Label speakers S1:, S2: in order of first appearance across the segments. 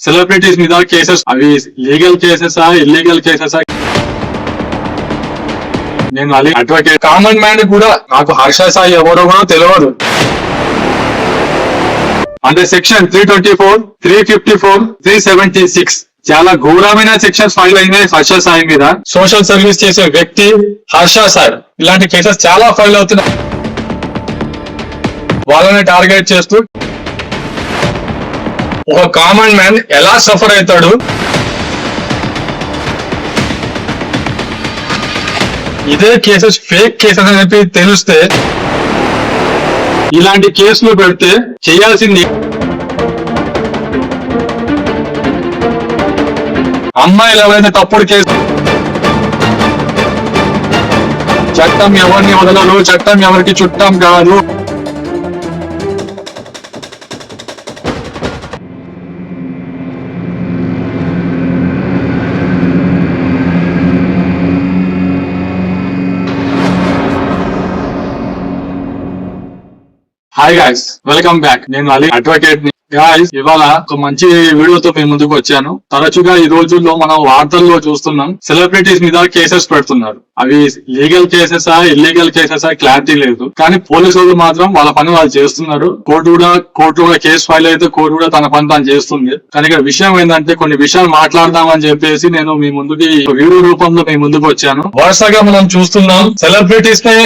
S1: Celebrities మీద cases, అవి legal కేసెసా illegal కేసెసా? నేను అడ్వకేట్, కామన్ మ్యాన్ కూడా నాకు హర్ష సాయి ఎవరో కూడా తెలియదు. అంటే సెక్షన్ 324, 354, 376 చాలా ఘోరమైన సెక్షన్స్ ఫైల్ అయినాయి హర్ష సాయి మీద. సోషల్ సర్వీస్ చేసే వ్యక్తి హర్ష సాయి, ఇలాంటి కేసెస్ చాలా ఫైల్ అవుతున్నాయి. వాళ్ళని టార్గెట్ చేస్తూ ఒక కామన్ మ్యాన్ ఎలా సఫర్ అవుతాడు, ఇదే కేసెస్ ఫేక్ కేసెస్ అని చెప్పి తెలిస్తే ఇలాంటి కేసులు పెడితే చేయాల్సింది అమ్మాయిలు ఎవరైతే తప్పుడు కేసు, చట్టం ఎవరిని వదలరు, చట్టం ఎవరికి చుట్టం కాదు. Hi guys, welcome back. నేను అడ్వకేట్ ని. గాయ్స్, ఇవాళ ఒక మంచి వీడియోతో మేము ముందుకు వచ్చాను. తరచుగా ఈ రోజుల్లో మనం వార్తల్లో చూస్తున్నాం, సెలబ్రిటీస్ మీద కేసెస్ పెడుతున్నారు. అవి లీగల్ కేసెసా ఇల్లీగల్ కేసెసా క్లారిటీ లేదు, కానీ పోలీసులు మాత్రం వాళ్ళ పని వాళ్ళు చేస్తున్నారు. కోర్టులో కూడా కేసు ఫైల్ అయితే కోర్టు కూడా తన పని తాను చేస్తుంది. కానీ ఇక్కడ విషయం ఏంటంటే, కొన్ని విషయాలు మాట్లాడదామని చెప్పేసి నేను మీ ముందుకి వీడియో రూపంలో మీ ముందుకు వచ్చాను. వరుసగా మనం చూస్తున్నాం, సెలబ్రిటీస్ నే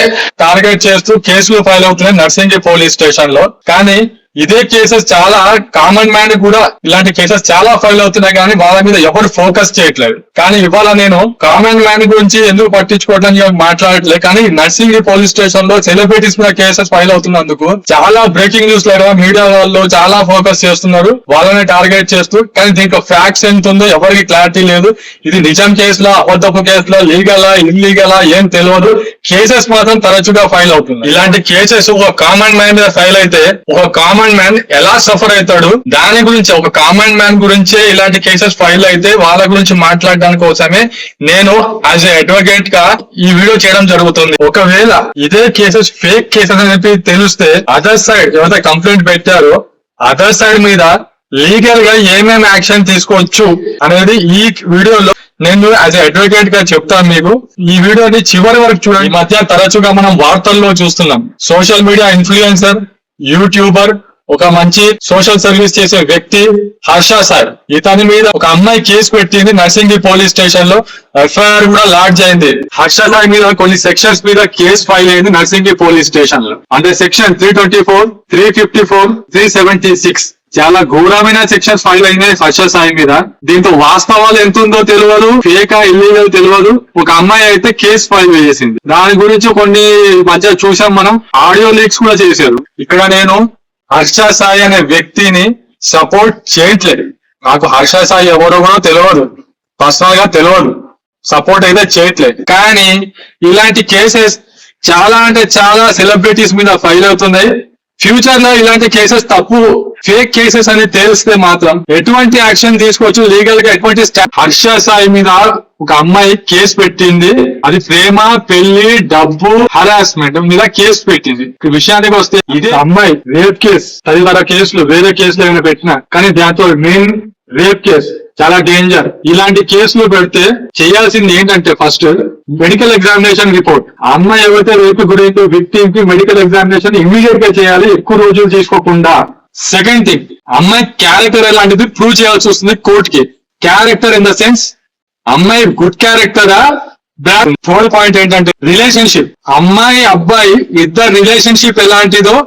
S1: టార్గెట్ చేస్తూ కేసులు ఫైల్ అవుతున్నాయి నర్సింగి పోలీస్ స్టేషన్ లో. కానీ ఇదే కేసెస్ చాలా కామన్ మ్యాన్ కూడా ఇలాంటి కేసెస్ చాలా ఫైల్ అవుతున్నాయి, కానీ వాళ్ళ మీద ఎవరు ఫోకస్ చేయట్లేదు. కానీ ఇవాళ నేను కామన్ మ్యాన్ గురించి ఎందుకు పట్టించుకోవడానికి మాట్లాడట్లేదు, కానీ నర్సింగ్ పోలీస్ స్టేషన్ లో సెలబ్రిటీస్ మీద కేసెస్ ఫైల్ అవుతున్నందుకు చాలా బ్రేకింగ్ న్యూస్ లో మీడియా వాళ్ళు చాలా ఫోకస్ చేస్తున్నారు, వాళ్ళని టార్గెట్ చేస్తూ. కానీ దీంట్లో ఫ్యాక్ట్స్ ఎంత ఉందో ఎవరికి క్లారిటీ లేదు. ఇది నిజం కేసులా, అబద్ధపు కేసులా, లీగలా ఇల్లీగలా ఏం తెలియదు. కేసెస్ మాత్రం తరచుగా ఫైల్ అవుతుంది. ఇలాంటి కేసెస్ ఒక కామన్ మ్యాన్ మీద ఫైల్ అయితే ఒక కామన్ మ్యాన్ ఎలా సఫర్ అవుతాడు, దాని గురించి, ఒక కామన్ మ్యాన్ గురించే ఇలాంటి కేసెస్ ఫైల్ అయితే వాళ్ళ గురించి మాట్లాడడానికి కోసమే నేను యాజ్ ఎ అడ్వకేట్ గా ఈ వీడియో చేయడం జరుగుతుంది. ఒకవేళ ఇదే కేసెస్ ఫేక్ కేసెస్ అని చెప్పి తెలిస్తే అదర్ సైడ్ ఎవరైతే కంప్లైంట్ పెట్టారో అదర్ సైడ్ మీద లీగల్ గా ఏమేమి యాక్షన్ తీసుకోవచ్చు అనేది ఈ వీడియోలో నేను యాజ్ అడ్వకేట్ గా చెప్తాను మీకు. ఈ వీడియోని చివరి వరకు చూడండి. ఈ మధ్య తరచుగా మనం వార్తల్లో చూస్తున్నాం, సోషల్ మీడియా ఇన్ఫ్లుయెన్సర్, యూట్యూబర్, ఒక మంచి సోషల్ సర్వీస్ చేసే వ్యక్తి హర్ష సాయి, ఇతని మీద ఒక అమ్మాయి కేసు పెట్టింది నర్సింగి పోలీస్ స్టేషన్ లో. ఎఫ్ఐఆర్ కూడా లాడ్జ్ అయింది. హర్ష సాయి మీద కొన్ని సెక్షన్స్ మీద కేసు ఫైల్ అయింది నర్సింగి పోలీస్ స్టేషన్ లో. అంటే సెక్షన్ 324, 354, 376 చాలా ఘోరమైన సెక్షన్స్ ఫైల్ అయినాయి హర్ష సాయి మీద. దీంతో వాస్తవాలు ఎంత ఉందో తెలియదు, ఫేకా ఇల్లీగల్ తెలియదు. ఒక అమ్మాయి అయితే కేసు ఫైల్ చేసింది. దాని గురించి కొన్ని మధ్య చూసాం మనం, ఆడియో లీక్స్ కూడా చేశారు. ఇక్కడ నేను హర్ష సాయి అనే వ్యక్తిని సపోర్ట్ చేయట్లేదు. నాకు హర్ష సాయి ఎవరో కూడా తెలియదు, పర్సనల్ గా తెలియదు, సపోర్ట్ అయితే చేయట్లేదు. కానీ ఇలాంటి కేసెస్ చాలా అంటే చాలా సెలబ్రిటీస్ మీద ఫైల్ అవుతున్నాయి. ఫ్యూచర్ లో ఇలాంటి కేసెస్ తప్పు, ఫేక్ కేసెస్ అని తెలిస్తే మాత్రం ఎటువంటి యాక్షన్ తీసుకోవచ్చు, లీగల్ గా ఎటువంటి హర్ష సాయి మీద ఒక అమ్మాయి కేసు పెట్టింది. అది ప్రేమ, పెళ్లి, డబ్బు, హరాస్మెంట్ మీద కేసు పెట్టింది. విషయానికి వస్తే ఇది అమ్మాయి రేప్ కేసు, తదితర కేసులు వేరే కేసులు ఏమైనా పెట్టినా, కానీ దాంతో మెయిన్ రేప్ కేసు చాలా డేంజర్. ఇలాంటి కేసులు పెడితే చేయాల్సింది ఏంటంటే, ఫస్ట్ మెడికల్ ఎగ్జామినేషన్ రిపోర్ట్. ఆ అమ్మాయి ఎవరైతే రేపు గురైందో విక్టిమ్ కి మెడికల్ ఎగ్జామినేషన్ ఇమీడియట్ గా చేయాలి, ఎక్కువ రోజులు తీసుకోకుండా. సెకండ్ థింగ్, అమ్మాయి క్యారెక్టర్ ఎలాంటిది ప్రూవ్ చేయాల్సి వస్తుంది కోర్టుకి. క్యారెక్టర్ ఇన్ ద సెన్స్, అమ్మాయి గుడ్ క్యారెక్టరా బ్యాడ్. థర్డ్ పాయింట్ ఏంటంటే రిలేషన్షిప్, అమ్మాయి అబ్బాయి ఇద్దరు రిలేషన్షిప్ ఎలాంటిదో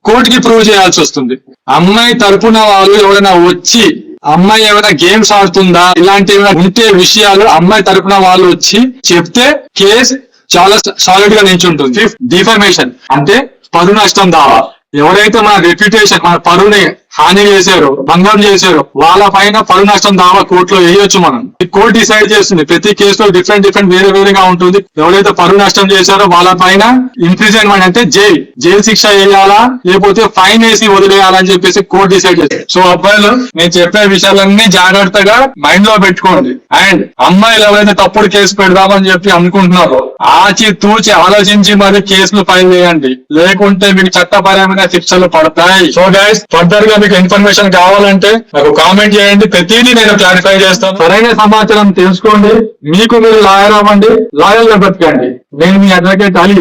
S1: కోర్టుకి ప్రూవ్ చేయాల్సి వస్తుంది. అమ్మాయి తరపున వాళ్ళు ఎవరైనా వచ్చి అమ్మాయి ఏమైనా గేమ్స్ ఆడుతుందా, ఇలాంటివి ఉంటే విషయాలు అమ్మాయి తరపున వాళ్ళు వచ్చి చెప్తే కేసు చాలా సాలిడ్ గా నిల్చుంటుంది. ఫిఫ్త్, డిఫర్మేషన్ అంటే పరువు నష్టం దావా. ఎవరైతే మన రెప్యుటేషన్, మన పరువుని హాని చేశారో, భంగం చేశారో వాళ్ళ పైన పరువు నష్టం దావా కోర్టులో వేయొచ్చు. మనం కోర్టు డిసైడ్ చేస్తుంది. ప్రతి కేసులో డిఫరెంట్ వేరే వేరేగా ఉంటుంది. ఎవరైతే పరువు నష్టం చేశారో వాళ్ళ పైన ఇంప్రిజన్మెంట్ అంటే జైలు శిక్ష వేయాలా, లేకపోతే ఫైన్ వేసి వదిలేయాలని చెప్పేసి కోర్టు డిసైడ్ చేస్తుంది. సో అబ్బాయిలు, నేను చెప్పే విషయాలన్నీ జాగ్రత్తగా మైండ్ లో పెట్టుకోండి. అండ్ అమ్మాయిలు ఎవరైతే తప్పుడు కేసు పెడదామని చెప్పి అనుకుంటున్నారో ఆచి తూచి ఆలోచించి మరి కేసులు ఫైల్ చేయండి, లేకుంటే మీకు చట్టపరమైన శిక్షలు పడతాయి. సో గైస్, ఫర్దర్ గా మీకు ఇన్ఫర్మేషన్ కావాలంటే నాకు కామెంట్ చేయండి, ప్రతిదీ నేను క్లారిఫై చేస్తాను. సరైన సమాచారం తెలుసుకోండి, మీకు మీరు లాయర్ అవ్వండి, లాయర్ గా బ్రతకండి. నేను మీ అడ్వకేట్ అలీ.